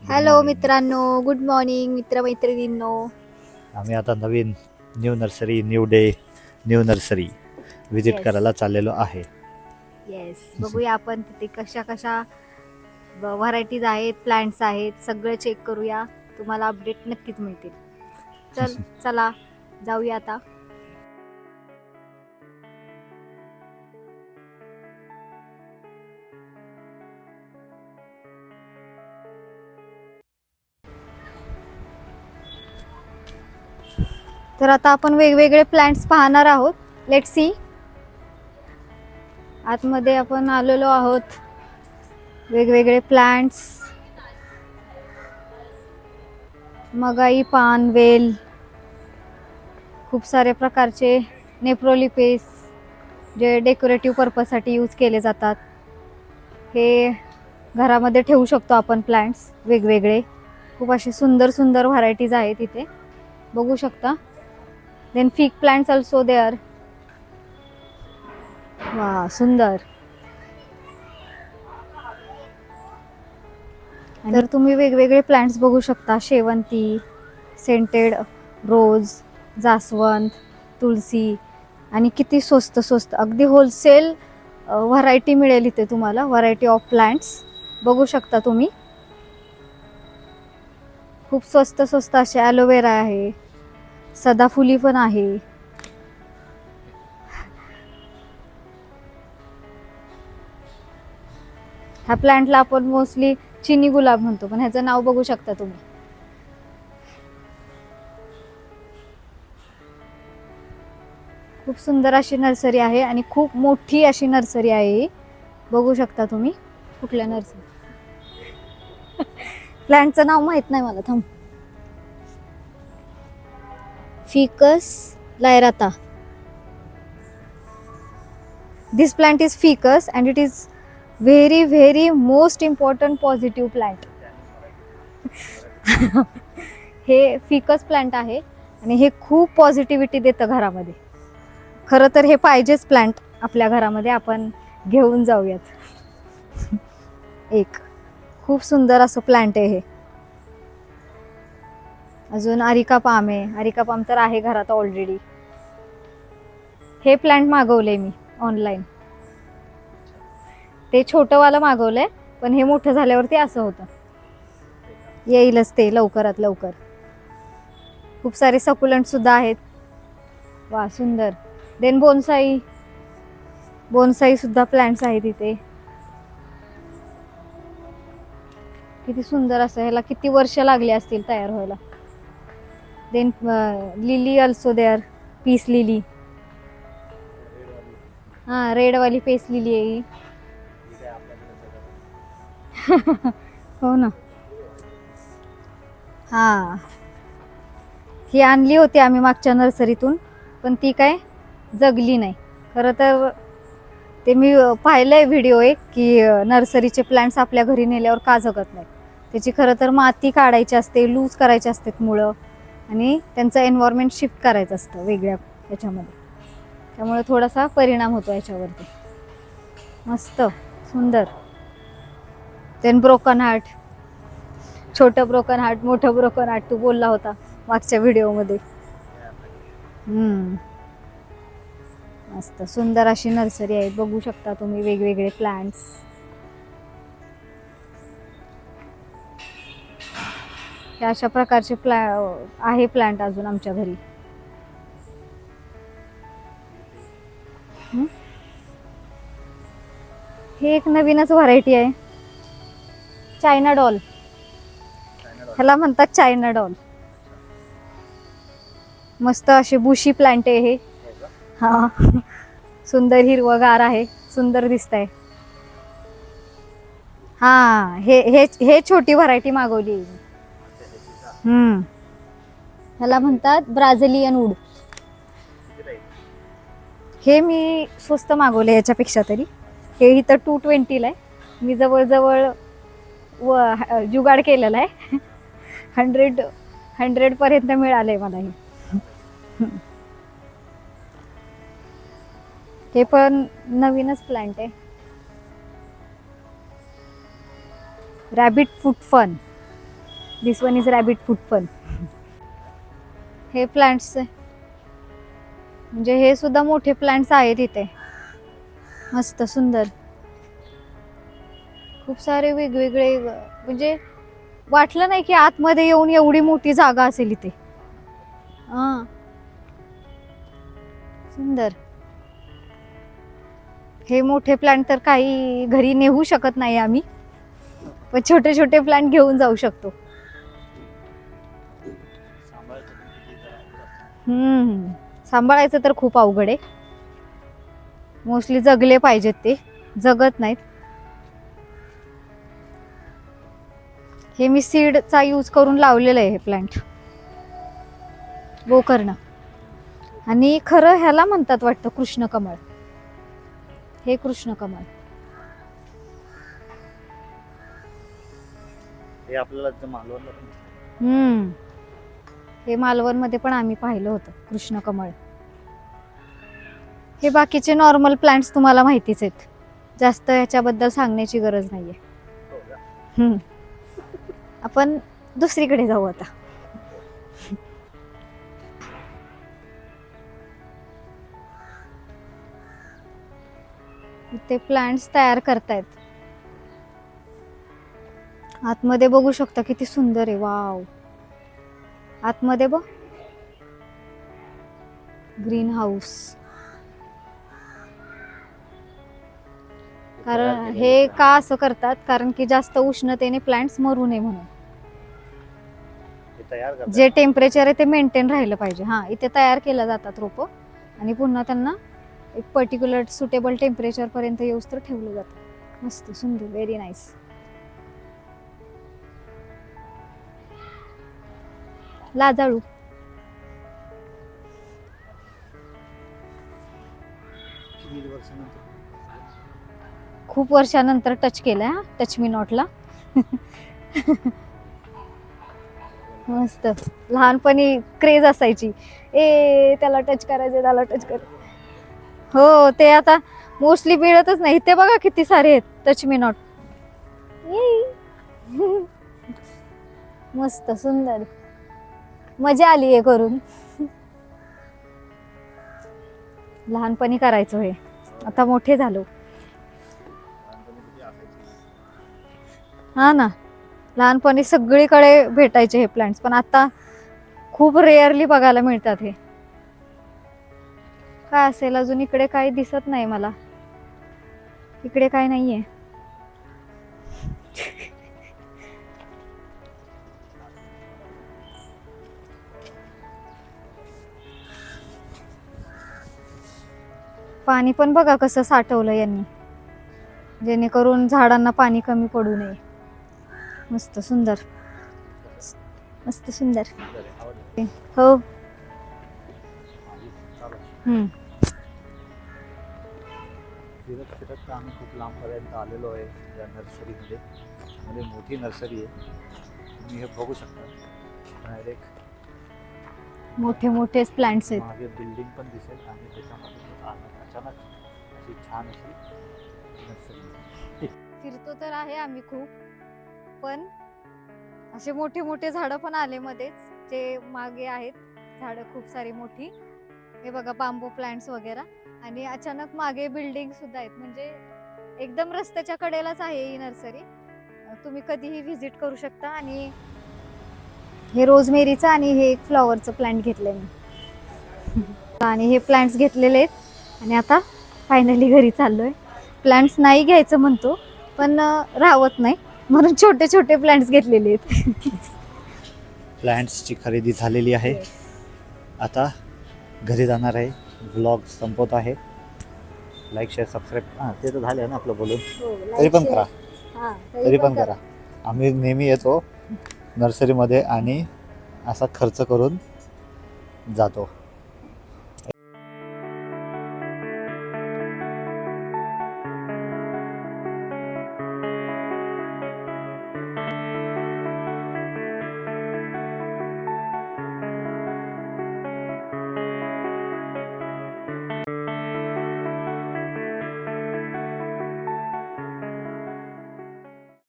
Good hello morning. मित्रांनो, good morning मित्रमैत्रिणींनो. आम्ही आता नवीन new nursery, new day, new nursery visit yes करायला चाललेलो आहे. येस बघूया आपण तिथे कशा कशा व्हरायटीज आहेत, प्लांट्स आहेत, सगळं चेक करूया. तुम्हाला अपडेट नक्कीच मिळतील. चला जाऊया आता. तर आता आपण वेगवेगळे प्लांट्स पाहणार आहोत. Let's see. आतमध्ये आपण आलेलो आहोत. वेगवेगळे प्लांट्स, मगाई पान, वेल, खूप सारे प्रकारचे नेप्रोलिपेस जे डेकोरेटिव्ह पर्पजसाठी यूज केले जातात. हे घरामध्ये ठेवू शकतो आपण प्लांट्स वेगवेगळे. खूप असे सुंदर सुंदर व्हरायटीज आहेत इथे, बघू शकता. Then fig plants also there. वा, सुंदर. तर तुम्ही वेगवेगळे प्लांट्स बघू शकता. शेवंती, सेंटेड रोज, जास्वंद, तुळसी, आणि किती स्वस्त स्वस्त, अगदी होलसेल व्हरायटी मिळेल इथे तुम्हाला. व्हरायटी ऑफ प्लांट्स बघू शकता तुम्ही. खूप स्वस्त स्वस्त असे ॲलोवेरा आहे, सदाफुली पण आहे. ह्या प्लांटला आपण मोस्टली चिनी गुलाब म्हणतो, पण ह्याचं नाव बघू शकता तुम्ही. खूप सुंदर अशी नर्सरी आहे आणि खूप मोठी अशी नर्सरी आहे. बघू शकता तुम्ही. कुठल्या नर्सरी प्लांटचं नाव माहित नाही मला, थांब. Ficus लायराता. This plant is ficus and it is very most important positive plant. हे फिकस प्लांट आहे आणि हे खूप पॉझिटिव्हिटी देतं घरामध्ये. खरं तर हे पाहिजेच प्लांट आपल्या घरामध्ये. आपण घेऊन जाऊयात. एक खूप सुंदर असं प्लांट आहे हे. अजून अरिका पाम आहे. अरिका पाम तर आहे घरात ऑलरेडी. हे प्लांट मागवले मी ऑनलाईन. ते छोटंवालं मागवलंय, पण हे मोठं झाल्यावरती असं होतं. येईलच ते लवकरात लवकर. खूप सारे सकुलंट सुद्धा आहेत. वा, सुंदर. देन बोनसाई, बोनसाई सुद्धा प्लांट्स आहेत इथे. किती सुंदर असं. ह्याला किती वर्ष लागली असतील तयार व्हायला. Then lily also there, peace lily. हा, रेड वाली पेस लिली आहे. हो ना. हा, ही आणली होती आम्ही मागच्या नर्सरीतून, पण ती काय जगली नाही. खरं तर ते मी पाहिलंय व्हिडिओ एक, की नर्सरीचे प्लांट्स आपल्या घरी नेल्यावर का जगत नाही. त्याची खरं तर माती काढायची असते, लूज करायची असतात मुळं, आणि त्यांचं एन्व्हायरमेंट शिफ्ट करायचं असतं वेगळ्या याच्यामध्ये. त्यामुळे थोडासा परिणाम होतो याच्यावरती. मस्त सुंदर. Then broken heart. छोटं ब्रोकन हार्ट, मोठं ब्रोकन हार्ट तू बोलला होता मागच्या व्हिडिओमध्ये. मस्त सुंदर अशी नर्सरी आहे. बघू शकता तुम्ही वेगवेगळे प्लांट्स. हे अशा प्रकारचे आहे प्लांट अजून आमच्या घरी. हे एक नवीनच व्हरायटी आहे, चायना डॉल. ह्याला म्हणतात चायना डॉल. मस्त असे बुशी प्लांट आहे हे. हा, सुंदर हिरवगार आहे, सुंदर दिसतंय. हा, हे हे हे छोटी व्हरायटी मागवली. ह्याला म्हणतात ब्राझिलियन वूड. हे मी स्वस्त मागवले याच्यापेक्षा तरी. हे इथं 220 आहे. मी जवळजवळ जुगाड केलेला आहे. 100 पर्यंत मिळालंय मला हे. हे पण नवीनच प्लांट आहे. Rabbit foot fern. This one is rabbit food पण. हे प्लांट्स म्हणजे हे सुद्धा मोठे प्लांट्स आहेत इथे. मस्त सुंदर खूप सारे वेगवेगळे, म्हणजे वाटलं नाही की आतमध्ये येऊन एवढी मोठी जागा असेल इथे. हा सुंदर. हे मोठे प्लांट तर काही घरी नेऊ शकत नाही आम्ही, पण छोटे छोटे प्लांट घेऊन जाऊ शकतो. सांभाळायचं तर खूप अवघड आहे. मोस्टली जगले पाहिजेत, ते जगत नाहीत. हे मी सीडचा यूज करून लावलेलं आहे हे प्लांट, गोकर्ण. आणि खरं ह्याला म्हणतात वाटतं कृष्णकमळ. हे कृष्णकमळ. हे आपल्याला मालवणला पण हे मालवण मध्ये पण आम्ही पाहिलं होतं कृष्णकमळ. हे बाकीचे नॉर्मल प्लांट्स तुम्हाला माहितीच आहेत, जास्त याच्याबद्दल सांगण्याची गरज नाहीये. आपण दुसरीकडे जाऊ आता. इथे प्लांट्स तयार करतायत. आतमध्ये बघू शकता किती सुंदर आहे. वाव, आतमध्ये बघ ग्रीन हाऊस. कारण हे का असं करतात, कारण की जास्त उष्णतेने प्लांट्स मरू नये म्हणून. जे टेम्परेचर आहे ते मेंटेन राहिलं पाहिजे. हा, इथे तयार केल्या जातात रोपं आणि पुन्हा त्यांना एक पर्टिक्युलर सुटेबल टेम्परेचर पर्यंत येऊस तर ठेवलं जातं. मस्त सुंदर, व्हेरी नाईस. लाजाळू. खूप वर्षानंतर टच केलंय. हा, टच मी नॉटला. मस्त. लहानपणी क्रेज असायची, त्याला टच करायचं, त्याला टच करायचं. हो, ते आता मोस्टली मिळतच नाही. ते बघा किती सारे आहेत टच मी नॉट. मस्त सुंदर, मजा आली आहे करून. लहानपणी करायचो हे, आता मोठे झालो. हा ना, लहानपणी सगळीकडे भेटायचे हे प्लांट्स, पण आता खूप रेअरली बघायला मिळतात. हे काय असेल अजून इकडे काही दिसत नाही मला. इकडे काय नाहीये. पाणी पण बघा कसं साठवलं यांनी, जेणेकरून झाडांना पाणी कमी पडू नये. मस्त सुंदर, मस्त सुंदर. हो. फिरत फिरत आम्ही खूप लांबपर्यंत आलेलो आहे या नर्सरीमध्ये. म्हणजे मोठी नर्सरी आहे, तुम्ही हे बघू शकता. डायरेक्ट मोठे मोठे प्लांट्स आहेत. मागे बिल्डिंग पण दिसेल आणि त्याच्यामध्ये अचानक अशी छान अशी नर्सरी. फिरतो तर आहे आम्ही खूप, पण असे मोठे मोठे झाडं पण आले मध्येच, जे मागे आहेत झाडं खूप सारी मोठी. हे बघा बांबू प्लांट्स वगैरे. आणि अचानक मागे बिल्डिंग सुद्धा आहेत. म्हणजे एकदम रस्त्याच्या कडेलाच आहे ही नर्सरी. तुम्ही कधीही व्हिजिट करू शकता. आणि हे रोजमेरीचं आणि हे एक फ्लॉवरचं प्लांट घेतलंय मी. आणि हे प्लांट्स घेतलेले आहेत आणि आता फायनली घरी चाललोय. प्लांट्स नाही घ्यायचं म्हणतो, पण राहत नाही, म्हणून छोटे छोटे प्लांट्स घेतलेले आहेत. प्लांट्सची खरेदी झालेली आहे. आता घरी जाणार आहे. व्लॉग संपवत आहे. लाईक शेअर सबस्क्राईब, हां ते तर झालं ना आपलं बोलून. तरी पण करा, तरी पण करा. आम्ही नेहमी येतो नर्सरीमध्ये आणि असा खर्च करून जातो.